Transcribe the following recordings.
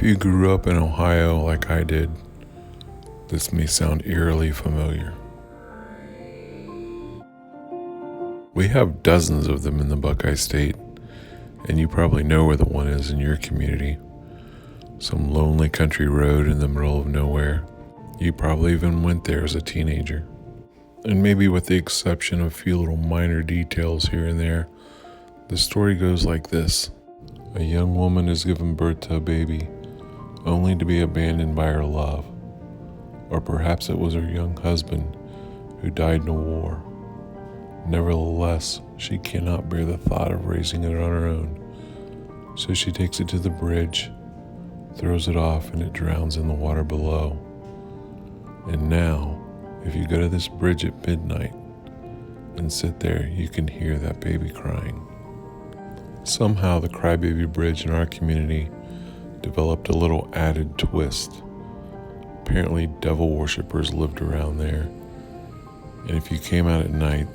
If you grew up in Ohio like I did, this may sound eerily familiar. We have dozens of them in the Buckeye State, and you probably know where the one is in your community. Some lonely country road in the middle of nowhere. You probably even went there as a teenager. And maybe with the exception of a few little minor details here and there, the story goes like this. A young woman is given birth to a baby, only to be abandoned by her love. Or perhaps it was her young husband who died in a war. Nevertheless, she cannot bear the thought of raising it on her own. So she takes it to the bridge, throws it off, and it drowns in the water below. And now, if you go to this bridge at midnight and sit there, you can hear that baby crying. Somehow the Crybaby Bridge in our community developed a little added twist. Apparently devil worshippers lived around there, and if you came out at night,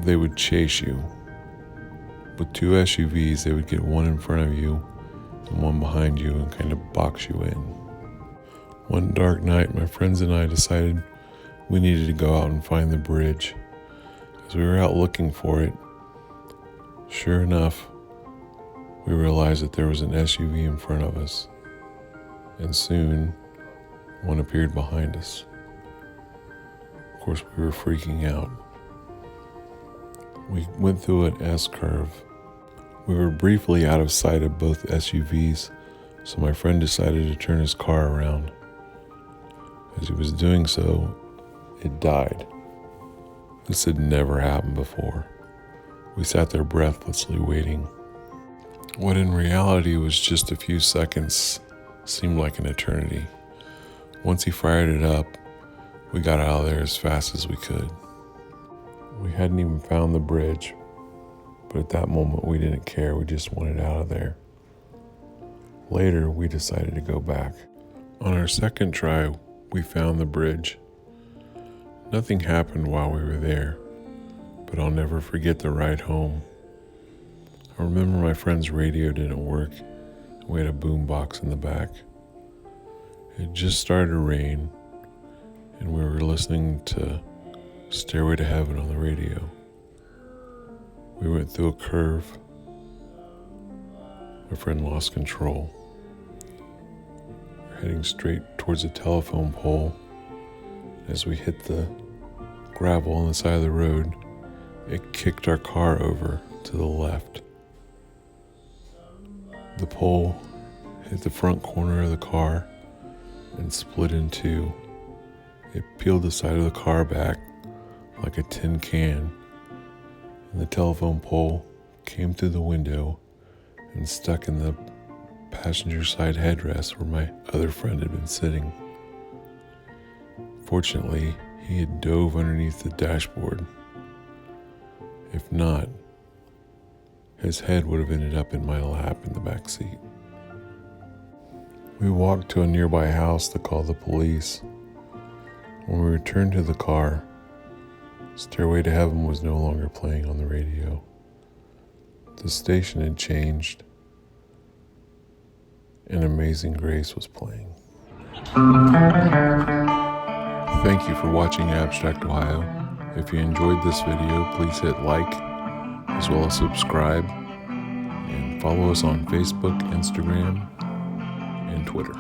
they would chase you. With two SUVs, they would get one in front of you and one behind you and kind of box you in. One dark night, my friends and I decided we needed to go out and find the bridge. As we were out looking for it, sure enough, we realized that there was an SUV in front of us, and soon one appeared behind us. Of course, we were freaking out. We went through an S-curve. We were briefly out of sight of both SUVs, so my friend decided to turn his car around. As he was doing so, it died. This had never happened before. We sat there breathlessly waiting. What in reality was just a few seconds seemed like an eternity. Once he fired it up, we got out of there as fast as we could. We hadn't even found the bridge, but at that moment we didn't care. We just wanted out of there. Later, we decided to go back. On our second try, we found the bridge. Nothing happened while we were there, but I'll never forget the ride home. I remember my friend's radio didn't work, and we had a boombox in the back. It just started to rain, and we were listening to Stairway to Heaven on the radio. We went through a curve. My friend lost control. We're heading straight towards a telephone pole. As we hit the gravel on the side of the road, it kicked our car over to the left. The pole hit the front corner of the car and split in two. It peeled the side of the car back like a tin can, and the telephone pole came through the window and stuck in the passenger side headrest where my other friend had been sitting. Fortunately, he had dove underneath the dashboard. If not, his head would have ended up in my lap in the back seat. We walked to a nearby house to call the police. When we returned to the car, Stairway to Heaven was no longer playing on the radio. The station had changed, and Amazing Grace was playing. Thank you for watching Abstract Ohio. If you enjoyed this video, please hit like, as well as subscribe, and follow us on Facebook, Instagram, and Twitter.